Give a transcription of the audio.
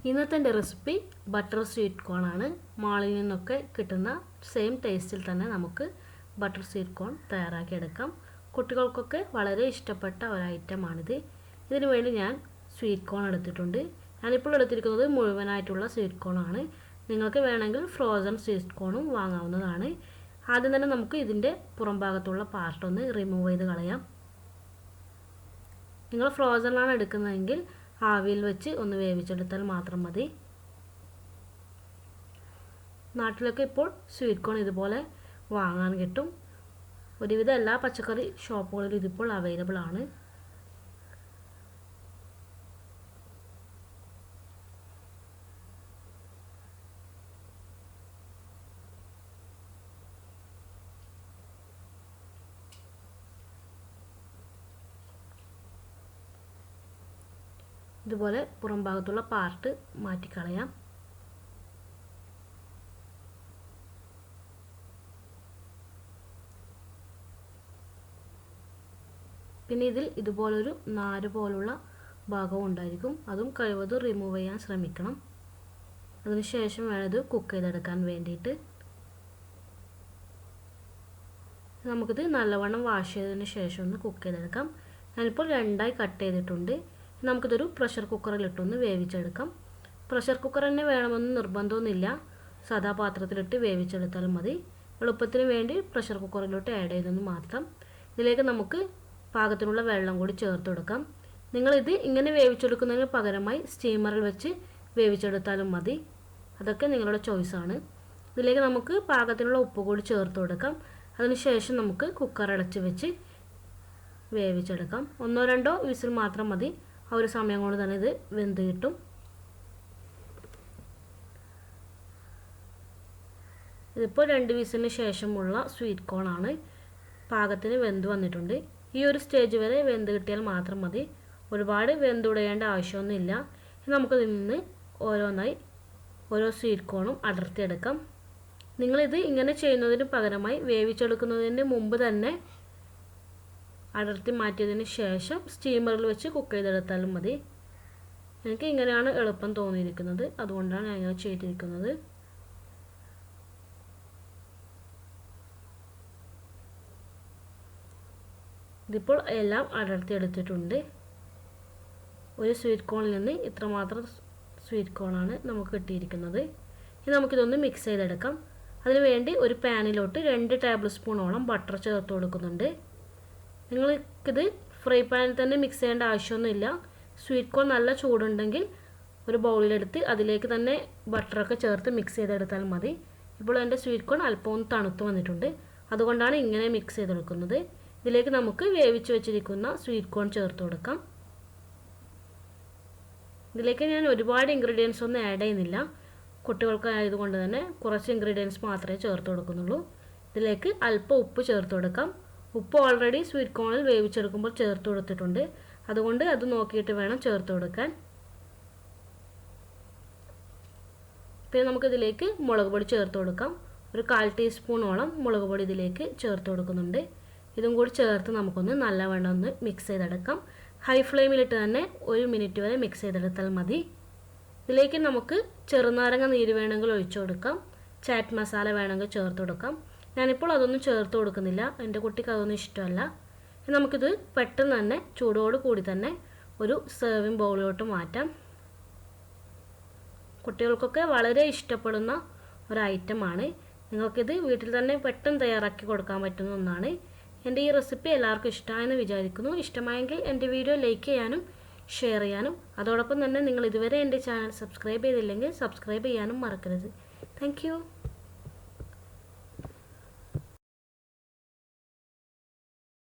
ഇന്നത്തെ എൻ്റെ recipe butter sweet corn ആണ്. മാളിൽ നിന്നൊക്കെ കിട്ടുന്ന സെയിം ടേസ്റ്റിൽ തന്നെ നമുക്ക് ബട്ടർ സ്വീറ്റ് കോൺ തയ്യാറാക്കിയെടുക്കാം. കുട്ടികൾക്കൊക്കെ വളരെ ഇഷ്ടപ്പെട്ട ഒരു ഐറ്റമാണിത്. ഇതിനു വേണ്ടി ഞാൻ സ്വീറ്റ് കോൺ എടുത്തിട്ടുണ്ട്. ഞാനിപ്പോൾ എടുത്തിരിക്കുന്നത് മുഴുവനായിട്ടുള്ള സ്വീറ്റ് കോണാണ്. നിങ്ങൾക്ക് വേണമെങ്കിൽ ഫ്രോസൺ സ്വീറ്റ് കോണും വാങ്ങാവുന്നതാണ്. ആദ്യം തന്നെ നമുക്ക് ഇതിൻ്റെ പുറം ഭാഗത്തുള്ള പാർട്ടൊന്ന് റിമൂവ് ചെയ്ത് കളയാം. നിങ്ങൾ ഫ്രോസണാണ് എടുക്കുന്നതെങ്കിൽ ആവിയിൽ വെച്ച് ഒന്ന് വേവിച്ചെടുത്താൽ മാത്രം മതി. നാട്ടിലൊക്കെ ഇപ്പോൾ സ്വീറ്റ് കോൺ ഇതുപോലെ വാങ്ങാൻ കിട്ടും. ഒരുവിധം എല്ലാ പച്ചക്കറി ഷോപ്പുകളിലും ഇതിപ്പോൾ അവൈലബിൾ ആണ്. ഇതുപോലെ പുറം ഭാഗത്തുള്ള പാർട്ട് മാറ്റിക്കളയാം. പിന്നെ ഇതിൽ ഇതുപോലൊരു നാര് പോലുള്ള ഭാഗവും ഉണ്ടായിരിക്കും. അതും കഴിവതും റിമൂവ് ചെയ്യാൻ ശ്രമിക്കണം. അതിനുശേഷം വേണം ഇത് കുക്ക് ചെയ്തെടുക്കാൻ വേണ്ടിയിട്ട്. നമുക്കിത് നല്ലവണ്ണം വാഷ് ചെയ്തതിന് ശേഷം ഒന്ന് കുക്ക് ചെയ്തെടുക്കാം. ഞാനിപ്പോൾ രണ്ടായി കട്ട് ചെയ്തിട്ടുണ്ട്. നമുക്കിതൊരു പ്രഷർ കുക്കറിലിട്ടൊന്ന് വേവിച്ചെടുക്കാം. പ്രഷർ കുക്കർ തന്നെ വേണമെന്ന് നിർബന്ധമൊന്നുമില്ല. സാധാ പാത്രത്തിലിട്ട് വേവിച്ചെടുത്താലും മതി. എളുപ്പത്തിന് വേണ്ടി പ്രഷർ കുക്കറിലോട്ട് ആഡ് ചെയ്തെന്ന് മാത്രം. ഇതിലേക്ക് നമുക്ക് പാകത്തിനുള്ള വെള്ളം കൂടി ചേർത്ത് കൊടുക്കാം. നിങ്ങളിത് ഇങ്ങനെ വേവിച്ചെടുക്കുന്നതിന് പകരമായി സ്റ്റീമറിൽ വെച്ച് വേവിച്ചെടുത്താലും മതി. അതൊക്കെ നിങ്ങളുടെ ചോയ്സാണ്. ഇതിലേക്ക് നമുക്ക് പാകത്തിനുള്ള ഉപ്പ് കൂടി ചേർത്ത് കൊടുക്കാം. അതിനുശേഷം നമുക്ക് കുക്കർ അടച്ച് വെച്ച് വേവിച്ചെടുക്കാം. 1-2 വിസിൽ മാത്രം മതി. ആ ഒരു സമയം കൊണ്ട് തന്നെ ഇത് വെന്ത് കിട്ടും. ഇതിപ്പോൾ 2 വിസിലിന് ശേഷമുള്ള സ്വീറ്റ് കോൺ ആണ്. പാകത്തിന് വെന്ത് വന്നിട്ടുണ്ട്. ഈ ഒരു സ്റ്റേജ് വരെ വെന്ത് കിട്ടിയാൽ മാത്രം മതി. ഒരുപാട് വെന്തുടയേണ്ട ആവശ്യമൊന്നുമില്ല. നമുക്കിതിൽ നിന്ന് ഓരോന്നായി ഓരോ സ്വീറ്റ് കോണും അടർത്തിയെടുക്കാം. നിങ്ങളിത് ഇങ്ങനെ ചെയ്യുന്നതിന് പകരമായി വേവിച്ചെടുക്കുന്നതിന് മുമ്പ് തന്നെ അടർത്തി മാറ്റിയതിന് ശേഷം സ്റ്റീമറിൽ വെച്ച് കുക്ക് ചെയ്തെടുത്താലും മതി. എനിക്ക് ഇങ്ങനെയാണ് എളുപ്പം തോന്നിയിരിക്കുന്നത്. അതുകൊണ്ടാണ് ഞാൻ ഇങ്ങനെ ചെയ്തിരിക്കുന്നത്. ഇതിപ്പോൾ എല്ലാം അടർത്തിയെടുത്തിട്ടുണ്ട്. ഒരു സ്വീറ്റ് കോണിൽ നിന്ന് ഇത്രമാത്രം സ്വീറ്റ് കോണാണ് നമുക്ക് കിട്ടിയിരിക്കുന്നത്. ഇനി നമുക്കിതൊന്ന് മിക്സ് ചെയ്തെടുക്കാം. അതിനുവേണ്ടി ഒരു പാനിലോട്ട് 2 ടേബിൾ സ്പൂണോളം ബട്ടർ ചേർത്ത് കൊടുക്കുന്നുണ്ട്. നിങ്ങൾക്കിത് ഫ്രൈ പാനിൽ തന്നെ മിക്സ് ചെയ്യേണ്ട ആവശ്യമൊന്നുമില്ല. സ്വീറ്റ് കോൺ നല്ല ചൂടുണ്ടെങ്കിൽ ഒരു ബൗളിലെടുത്ത് അതിലേക്ക് തന്നെ ബട്ടറൊക്കെ ചേർത്ത് മിക്സ് ചെയ്തെടുത്താൽ മതി. ഇപ്പോൾ എൻ്റെ സ്വീറ്റ് കോൺ അല്പം ഒന്ന് തണുത്ത് വന്നിട്ടുണ്ട്. അതുകൊണ്ടാണ് ഇങ്ങനെ മിക്സ് ചെയ്തെടുക്കുന്നത്. ഇതിലേക്ക് നമുക്ക് വേവിച്ച് വെച്ചിരിക്കുന്ന സ്വീറ്റ് കോൺ ചേർത്ത് കൊടുക്കാം. ഇതിലേക്ക് ഞാൻ ഒരുപാട് ഇൻഗ്രീഡിയൻസ് ഒന്നും ആഡ് ചെയ്യുന്നില്ല. കുട്ടികൾക്ക് ആയതുകൊണ്ട് തന്നെ കുറച്ച് ഇൻഗ്രീഡിയൻസ് മാത്രമേ ചേർത്ത് കൊടുക്കുന്നുള്ളൂ. ഇതിലേക്ക് അല്പം ഉപ്പ് ചേർത്ത് കൊടുക്കാം. ഉപ്പ് ഓൾറെഡി സ്വീറ്റ് കോണിൽ വേവിച്ചെടുക്കുമ്പോൾ ചേർത്ത് കൊടുത്തിട്ടുണ്ട്. അതുകൊണ്ട് അത് നോക്കിയിട്ട് വേണം ചേർത്ത് കൊടുക്കാൻ. പിന്നെ നമുക്കിതിലേക്ക് മുളക് പൊടി ചേർത്ത് കൊടുക്കാം. ഒരു 1/4 ടീസ്പൂണോളം മുളക് പൊടി ഇതിലേക്ക് ചേർത്ത് കൊടുക്കുന്നുണ്ട്. ഇതും കൂടി ചേർത്ത് നമുക്കൊന്ന് നല്ലവണ്ണം ഒന്ന് മിക്സ് ചെയ്തെടുക്കാം. ഹൈ ഫ്ലെയിമിലിട്ട് തന്നെ 1 മിനിറ്റ് വരെ മിക്സ് ചെയ്തെടുത്താൽ മതി. ഇതിലേക്ക് നമുക്ക് ചെറുനാരങ്ങ നീര് വേണമെങ്കിൽ ഒഴിച്ചു കൊടുക്കാം. ചാറ്റ് മസാല വേണമെങ്കിൽ ചേർത്ത് കൊടുക്കാം. ഞാനിപ്പോൾ അതൊന്നും ചേർത്ത് കൊടുക്കുന്നില്ല. എൻ്റെ കുട്ടിക്ക് അതൊന്നും ഇഷ്ടമല്ല. നമുക്കിത് പെട്ടെന്ന് തന്നെ ചൂടോട് കൂടി തന്നെ ഒരു സെർവിങ് ബൗളിലോട്ട് മാറ്റാം. കുട്ടികൾക്കൊക്കെ വളരെ ഇഷ്ടപ്പെടുന്ന ഒരു ഐറ്റമാണ്. നിങ്ങൾക്കിത് വീട്ടിൽ തന്നെ പെട്ടെന്ന് തയ്യാറാക്കി കൊടുക്കാൻ പറ്റുന്ന ഒന്നാണ്. എൻ്റെ ഈ റെസിപ്പി എല്ലാവർക്കും ഇഷ്ടമായെന്ന് വിചാരിക്കുന്നു. ഇഷ്ടമായെങ്കിൽ എൻ്റെ വീഡിയോ ലൈക്ക് ചെയ്യാനും ഷെയർ ചെയ്യാനും അതോടൊപ്പം തന്നെ നിങ്ങൾ ഇതുവരെ എൻ്റെ ചാനൽ സബ്സ്ക്രൈബ് ചെയ്തില്ലെങ്കിൽ സബ്സ്ക്രൈബ് ചെയ്യാനും മറക്കരുത്. താങ്ക്